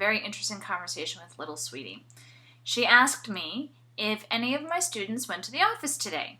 very interesting conversation with little sweetie. She asked me if any of my students went to the office today.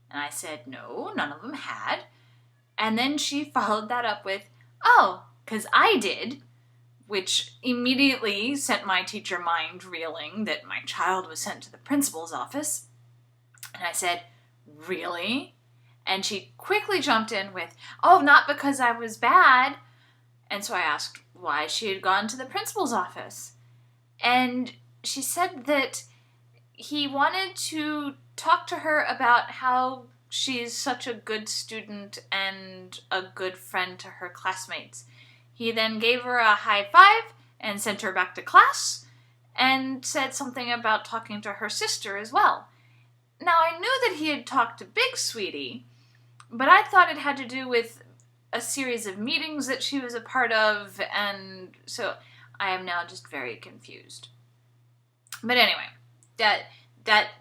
And I said, no, none of them had. And then she followed that up with, oh, 'cause I did, which immediately sent my teacher mind reeling that my child was sent to the principal's office. And I said, really? And she quickly jumped in with, oh, not because I was bad. And so I asked why she had gone to the principal's office. And she said that he wanted to talk to her about how she's such a good student and a good friend to her classmates. He then gave her a high five and sent her back to class and said something about talking to her sister as well. Now, I knew that he had talked to Big Sweetie, but I thought it had to do with a series of meetings that she was a part of, and so I am now just very confused. But anyway, that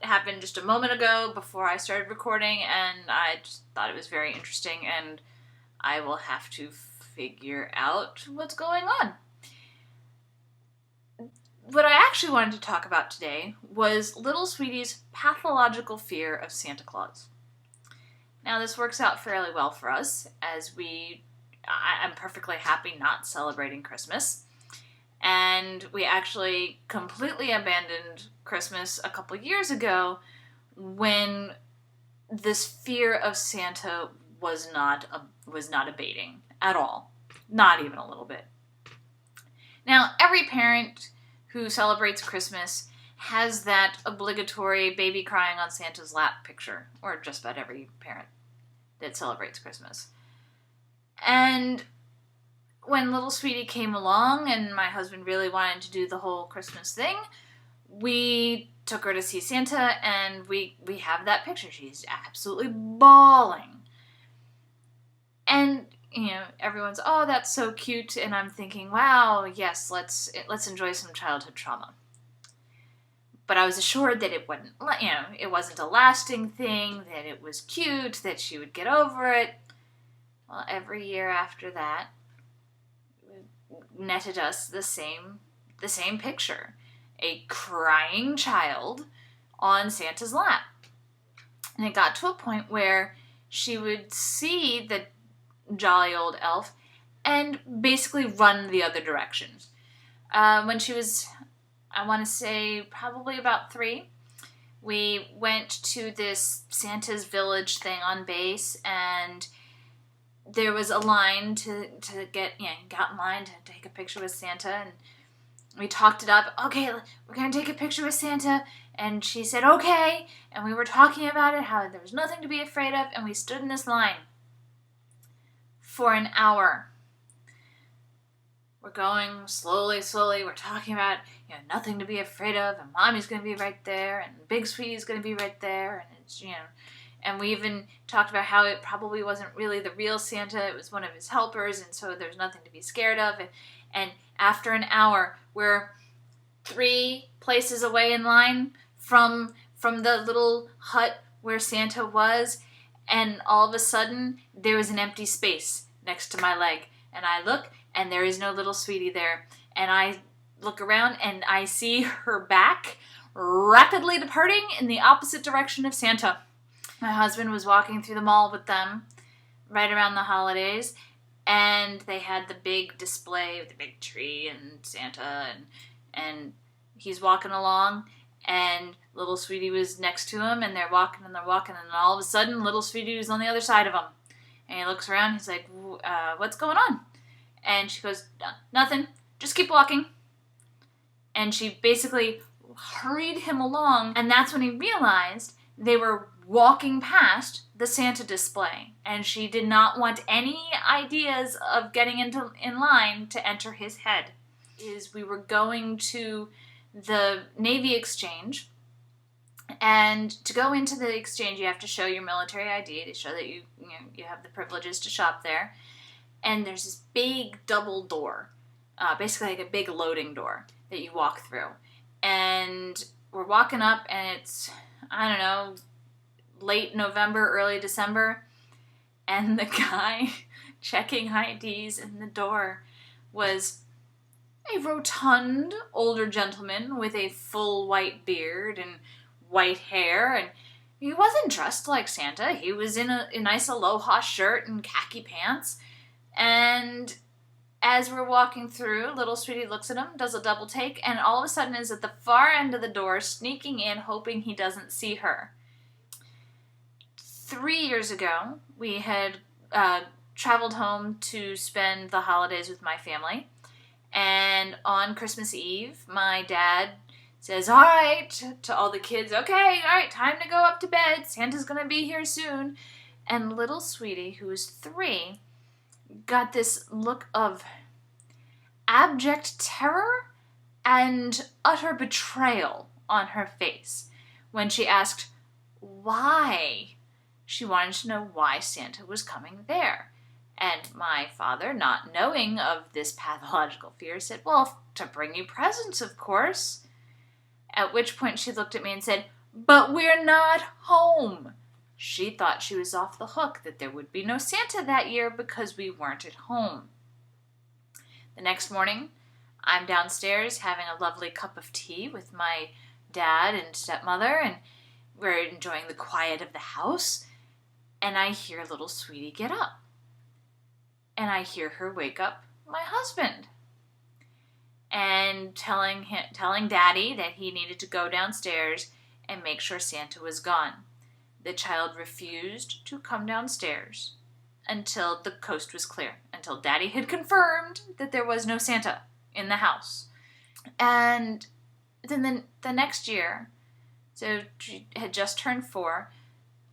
happened just a moment ago before I started recording, and I just thought it was very interesting, and I will have to figure out what's going on. What I actually wanted to talk about today was little sweetie's pathological fear of Santa Claus. Now, this works out fairly well for us, as I'm perfectly happy not celebrating Christmas. And we actually completely abandoned Christmas a couple years ago when this fear of Santa was not abating at all. Not even a little bit. Now, every parent who celebrates Christmas has that obligatory baby crying on Santa's lap picture, or just about every parent that celebrates Christmas. And when little sweetie came along and my husband really wanted to do the whole Christmas thing, we took her to see Santa, and we have that picture. She's absolutely bawling. And, everyone's, oh, that's so cute, and I'm thinking, wow, yes, let's enjoy some childhood trauma. But I was assured that it wasn't a lasting thing, that it was cute, that she would get over it. Well, every year after that netted us the same picture. A crying child on Santa's lap. And it got to a point where she would see the jolly old elf and basically run the other direction. When she was, I want to say, probably about 3, we went to this Santa's Village thing on base, and there was a line to got in line to take a picture with Santa, and we talked it up. Okay, we're going to take a picture with Santa, and she said, okay, and we were talking about it, how there was nothing to be afraid of, and we stood in this line for an hour. We're going slowly, we're talking about, nothing to be afraid of, and Mommy's going to be right there, and Big Sweetie's going to be right there, and it's, and we even talked about how it probably wasn't really the real Santa, it was one of his helpers, and so there's nothing to be scared of. And after an hour, we're 3 places away in line from the little hut where Santa was, and all of a sudden, there was an empty space next to my leg. And I look, and there is no little sweetie there. And I look around, and I see her back rapidly departing in the opposite direction of Santa. My husband was walking through the mall with them right around the holidays, and they had the big display with the big tree and Santa, and he's walking along, and little sweetie was next to him, and they're walking, and all of a sudden, little sweetie was on the other side of him. And he looks around, he's like, what's going on? And she goes, nothing, just keep walking. And she basically hurried him along, and that's when he realized they were walking past the Santa display, and she did not want any ideas of getting in line to enter his head. We were going to the Navy exchange, and to go into the exchange you have to show your military ID to show that you have the privileges to shop there. And there's this big double door, basically like a big loading door that you walk through. And we're walking up, and it's, I don't know, late November, early December, and the guy checking IDs in the door was a rotund older gentleman with a full white beard and white hair, and he wasn't dressed like Santa. He was in a nice aloha shirt and khaki pants, and as we're walking through, little sweetie looks at him, does a double take, and all of a sudden is at the far end of the door, sneaking in, hoping he doesn't see her. 3 years ago, we had traveled home to spend the holidays with my family, and on Christmas Eve, my dad says, all right, to all the kids, okay, all right, time to go up to bed. Santa's going to be here soon. And little sweetie, who was 3, got this look of abject terror and utter betrayal on her face when she asked why. She wanted to know why Santa was coming there. And my father, not knowing of this pathological fear, said, well, to bring you presents, of course. At which point she looked at me and said, but we're not home. She thought she was off the hook, that there would be no Santa that year because we weren't at home. The next morning, I'm downstairs having a lovely cup of tea with my dad and stepmother, and we're enjoying the quiet of the house, and I hear little sweetie get up. And I hear her wake up my husband and telling Daddy that he needed to go downstairs and make sure Santa was gone. The child refused to come downstairs until the coast was clear, until Daddy had confirmed that there was no Santa in the house. And then the next year, so she had just turned 4,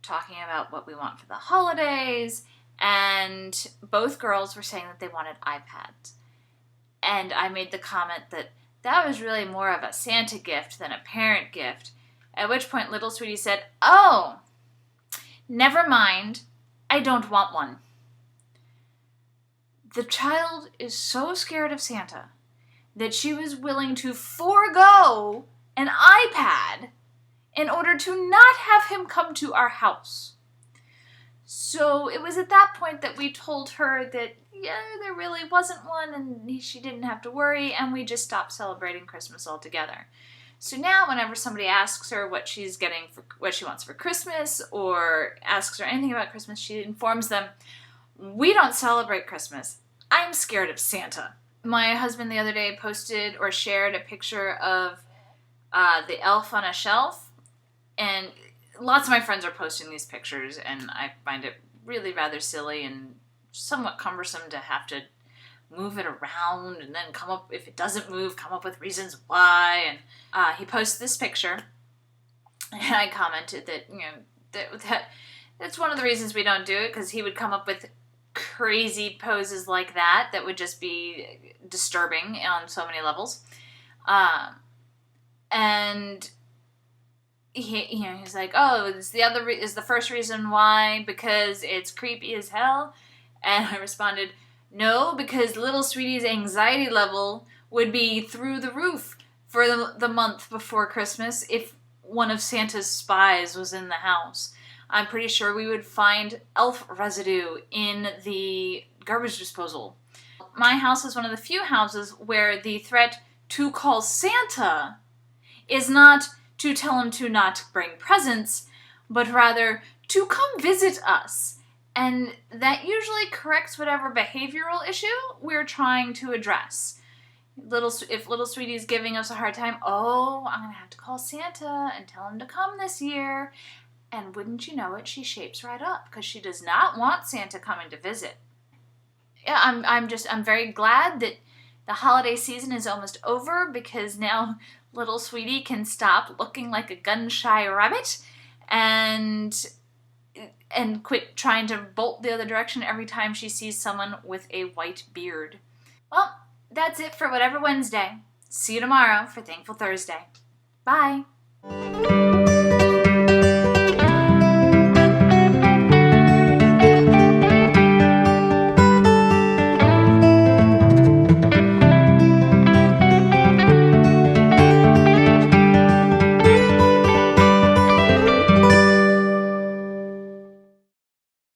talking about what we want for the holidays, and both girls were saying that they wanted iPads. And I made the comment that that was really more of a Santa gift than a parent gift, at which point little sweetie said, oh, never mind, I don't want one. The child is so scared of Santa that she was willing to forego an iPad in order to not have him come to our house. So it was at that point that we told her that, yeah, there really wasn't one and she didn't have to worry, and we just stopped celebrating Christmas altogether. So now whenever somebody asks her what she's getting for what she wants for Christmas or asks her anything about Christmas, she informs them, we don't celebrate Christmas. I'm scared of Santa. My husband the other day posted or shared a picture of the elf on a shelf, and lots of my friends are posting these pictures, and I find it really rather silly and somewhat cumbersome to have to move it around and then come up, if it doesn't move, come up with reasons why. And he posted this picture, and I commented that, you know, that's one of the reasons we don't do it, because he would come up with crazy poses like that would just be disturbing on so many levels. And he's like, oh, is the first reason why because it's creepy as hell? And I responded, no, because little sweetie's anxiety level would be through the roof for the month before Christmas if one of Santa's spies was in the house. I'm pretty sure we would find elf residue in the garbage disposal. My house is one of the few houses where the threat to call Santa is not to tell him to not bring presents, but rather to come visit us. And that usually corrects whatever behavioral issue we're trying to address. If little sweetie's giving us a hard time, oh, I'm going to have to call Santa and tell him to come this year. And wouldn't you know it, she shapes right up because she does not want Santa coming to visit. Yeah, I'm very glad that the holiday season is almost over, because now little sweetie can stop looking like a gun-shy rabbit and quit trying to bolt the other direction every time she sees someone with a white beard. Well, that's it for Whatever Wednesday. See you tomorrow for Thankful Thursday. Bye.